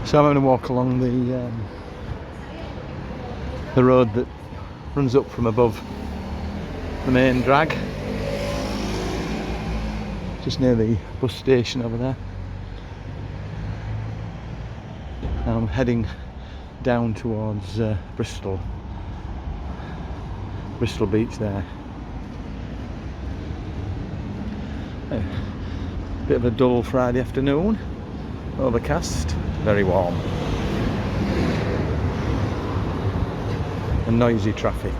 So I'm going to walk along the road that runs up from above the main drag, just near the bus station over there. And I'm heading down towards Bristol Beach there. A bit of a dull Friday afternoon, overcast, very warm, and noisy traffic.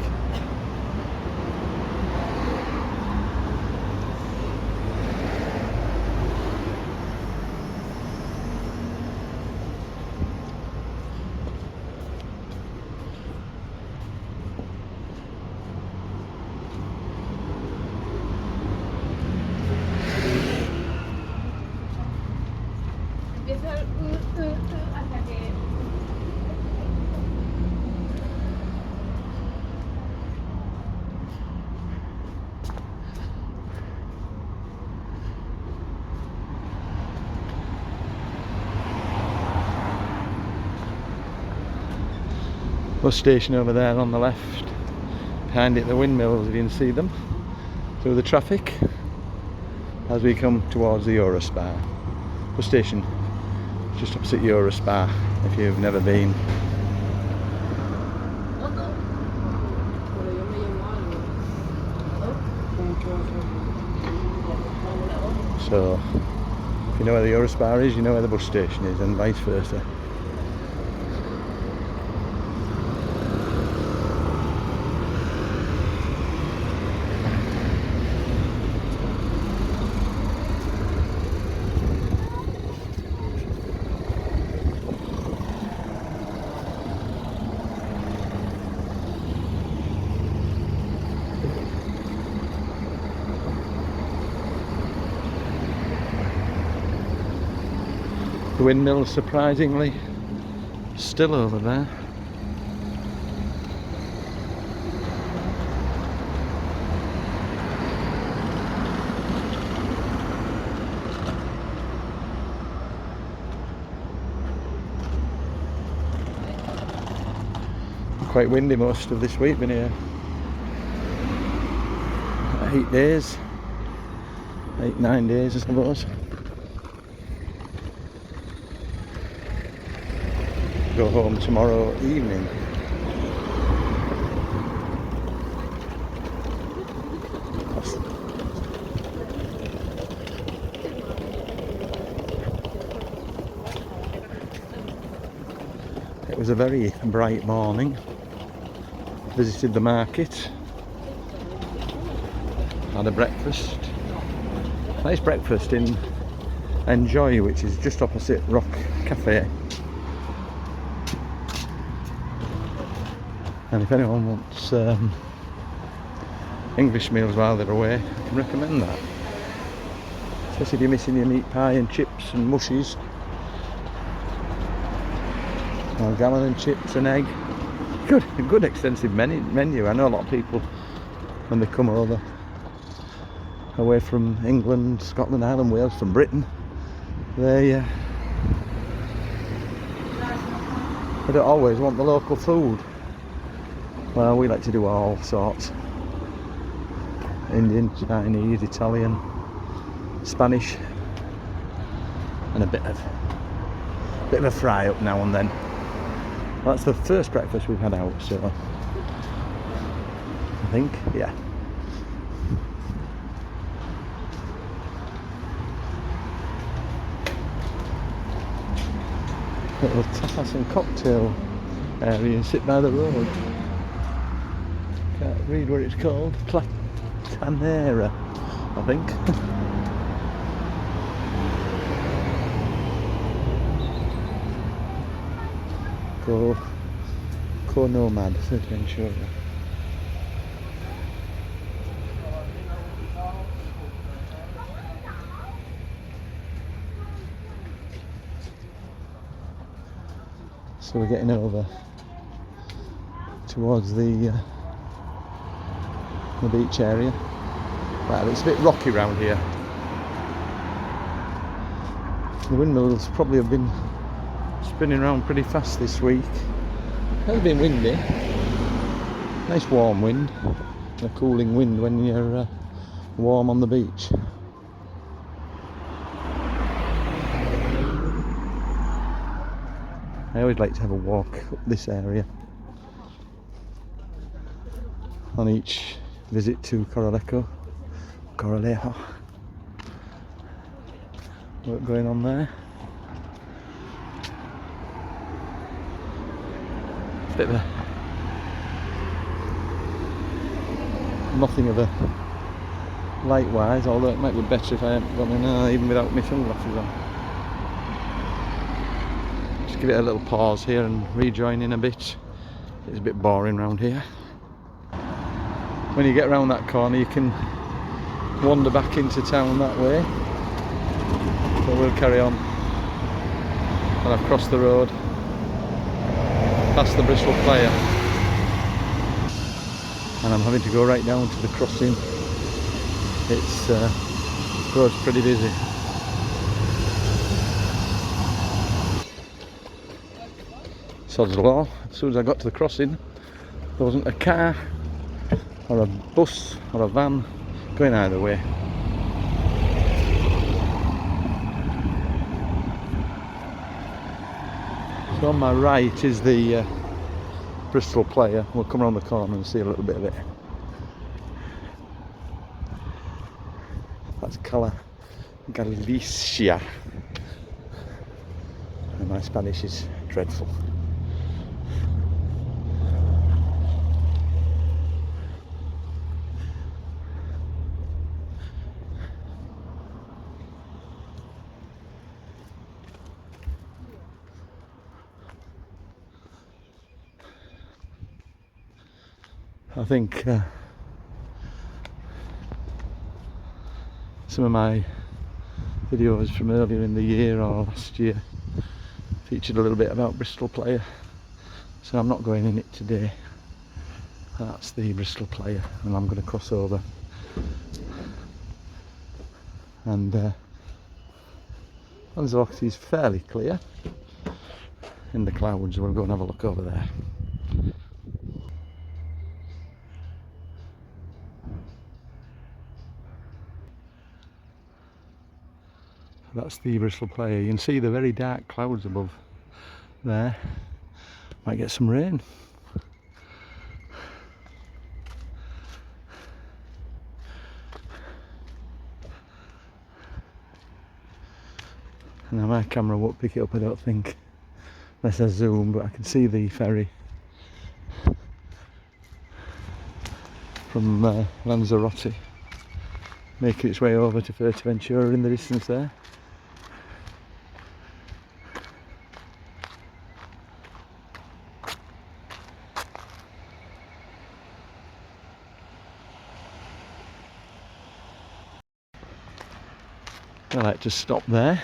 Bus station over there on the left, behind it the windmills, if you can see them through the traffic as we come towards the Eurospa. Bus station just opposite Eurospa if you've never been. So if you know where the Eurospa is, you know where the bus station is, and vice versa. The windmill is surprisingly still over there. Quite windy most of this week, been here 8 days, 9 days I suppose. Go home tomorrow evening. It was a very bright morning. Visited the market, had a breakfast, nice breakfast in Enjoy, which is just opposite Rock Cafe. And if anyone wants English meals while they're away, I can recommend that. Especially if you're missing your meat pie and chips and mushies. Or gammon and chips and egg. Good extensive menu. I know a lot of people, when they come over away from England, Scotland, Ireland, Wales, from Britain, they don't always want the local food. Well, we like to do all sorts. Indian, Chinese, Italian, Spanish, and a bit of a fry up now and then. Well, that's the first breakfast we've had out, so I think, yeah. Little tapas and cocktail area, sit by the road. Can't read what it's called. Platanera, I think. Go Nomad, certainly sure. So we're getting over towards the beach area. Well, it's a bit rocky around here. The windmills probably have been Spinning around pretty fast this week. It's been windy. Nice warm wind. And a cooling wind when you're warm on the beach. I always like to have a walk up this area on each visit to Corralejo. Work going on there. Bit of a nothing of a light wise, although it might be better if I hadn't gone in even without my sunglasses on. Just give it a little pause here and rejoin in a bit. It's a bit boring round here. When you get around that corner you can wander back into town that way. So we'll carry on. And I've crossed the road past the Bristol Playa, and I'm having to go right down to the crossing. It's road's pretty busy. Sod's law. As soon as I got to the crossing, there wasn't a car or a bus or a van going either way. So on my right is the Bristol Playa. We'll come around the corner and see a little bit of it. That's Galicia. And my Spanish is dreadful. I think some of my videos from earlier in the year or last year featured a little bit about Bristol Playa, so I'm not going in it today. That's the Bristol Playa, and I'm going to cross over and Lanzarote is fairly clear in the clouds. We'll go and have a look over there. That's the Bristol Playa. You can see the very dark clouds above there. Might get some rain. Now my camera won't pick it up, I don't think, unless I zoom, but I can see the ferry from Lanzarote making its way over to Fuerteventura in the distance there. I like to stop there,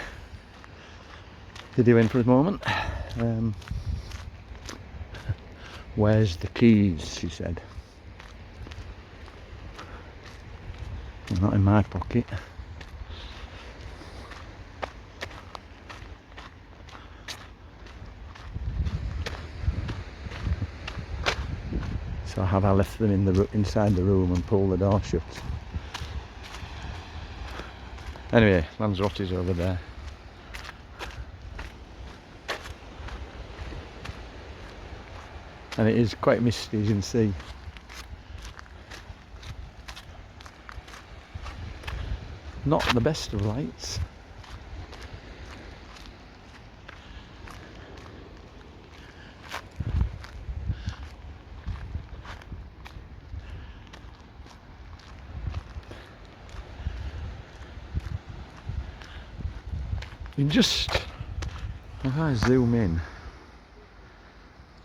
video in for a moment. Where's the keys, she said. They're not in my pocket. So have I left them in inside the room and pulled the door shut? Anyway, Lanzarote's over there. And it is quite misty, as you can see. Not the best of lights. You can just, if I zoom in,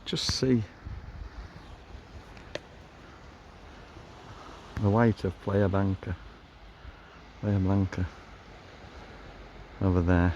just see the white of Playa Blanca over there.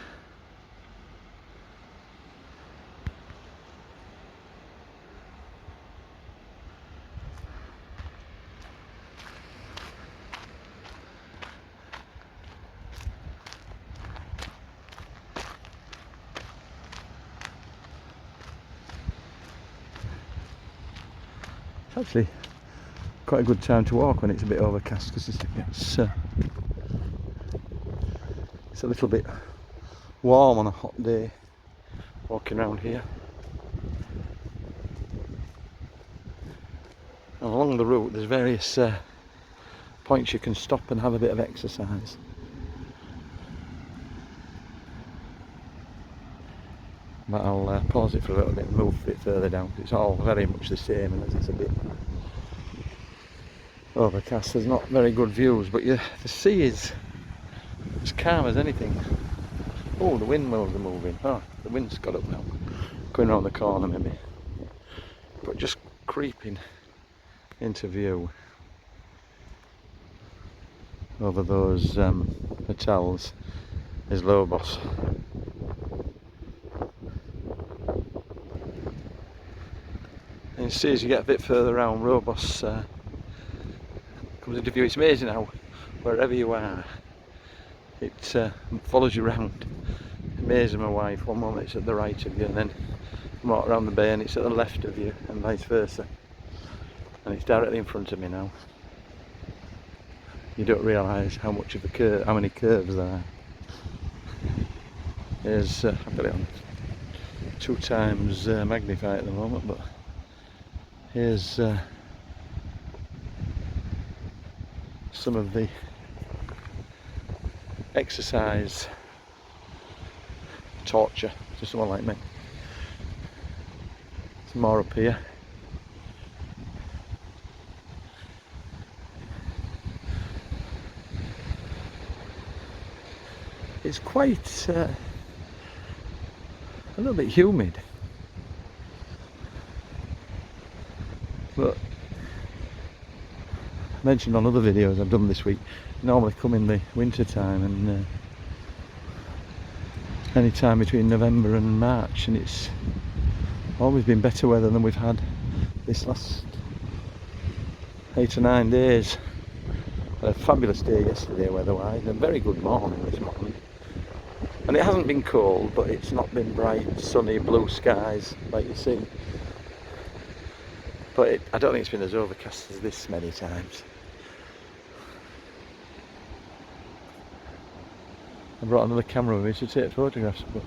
It's actually quite a good time to walk when it's a bit overcast, because it's a little bit warm on a hot day walking around here. And along the route there's various points you can stop and have a bit of exercise. But I'll pause it for a little bit and move a bit further down. It's all very much the same, and as it's a bit overcast, there's not very good views, but the sea is as calm as anything. Oh, the windmills are moving. Oh, the wind's got up now. Going around the corner maybe. But just creeping into view over those hotels is Lobos. And you see, as you get a bit further around, Lobos comes into view. It's amazing how wherever you are, it follows you around. Amazing, my wife, one moment it's at the right of you, and then you walk around the bay and it's at the left of you, and vice versa. And it's directly in front of me now. You don't realise how much of a curve, how many curves there are. Here's I've got it on 2 times magnify at the moment, but here's some of the exercise torture to someone like me. Some more up here. It's quite a little bit humid, but I mentioned on other videos I've done this week, normally come in the winter time, and any time between November and March, and it's always been better weather than we've had this last 8 or 9 days. Had a fabulous day yesterday weather-wise, and a very good morning this morning. And it hasn't been cold, but it's not been bright, sunny, blue skies like you see. But I don't think it's been as overcast as this many times. I brought another camera with me to take photographs, but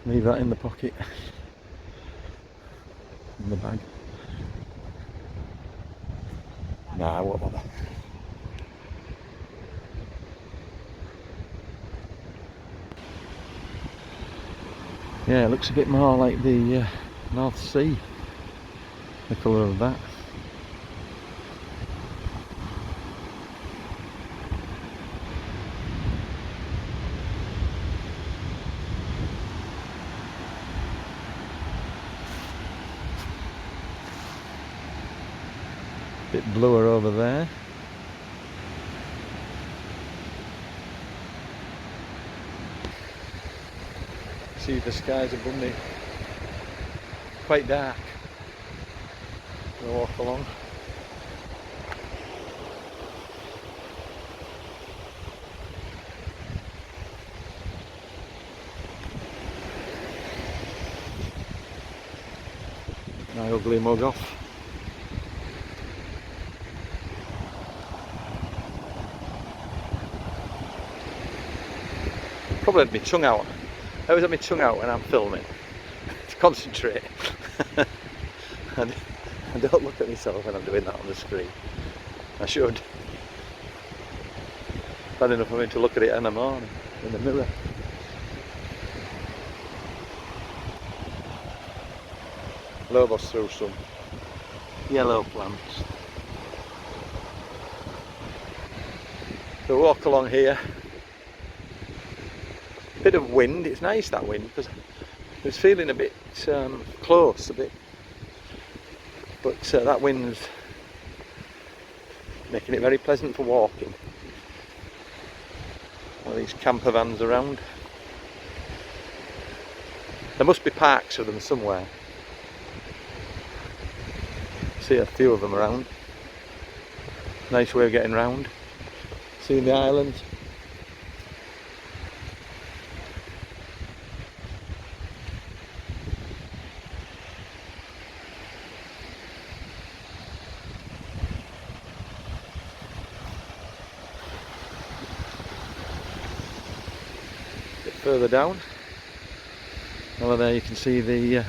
leave that in the pocket, in the bag. Nah, I won't bother. Yeah, it looks a bit more like the North Sea, the colour of that. Bit bluer over there. See the skies above me, quite dark. I'll walk along. My ugly mug off. Probably had my tongue out. I always have my tongue out when I'm filming to concentrate. And I don't look at myself when I'm doing that on the screen. I should. Bad enough for me to look at it in the morning in the mirror. Lobos through some yellow plants. So walk along here. Bit of wind. It's nice, that wind, because I was feeling a bit close, but that wind's making it very pleasant for walking. All these camper vans around. There must be parks of them somewhere. See a few of them around. Nice way of getting round. Seeing the island. further down. Over there you can see the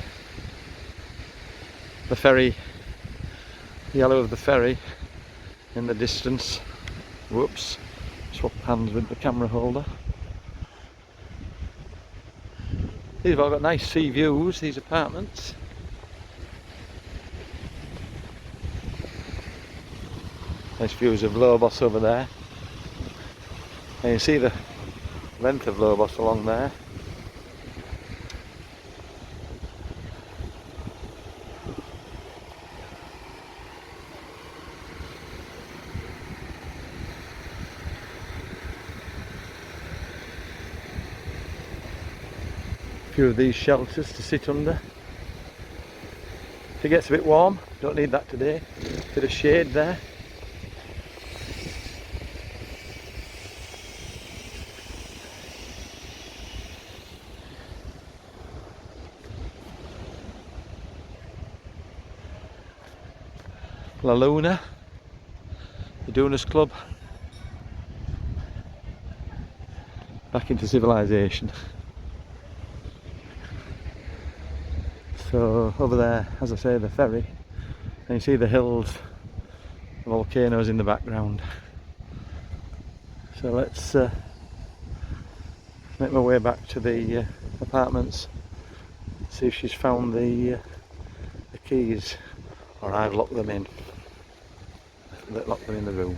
ferry, the yellow of the ferry in the distance. Whoops, swap hands with the camera holder. These have all got nice sea views, these apartments. Nice views of Lobos over there. And you see the length of Lobos along there. A few of these shelters to sit under. If it gets a bit warm, don't need that today. Bit of shade there. La Luna, the Dunas Club, back into civilization. So over there, as I say, the ferry, and you see the hills, the volcanoes in the background. So let's make my way back to the apartments, see if she's found the keys, or I've locked them in. Locked them in the room.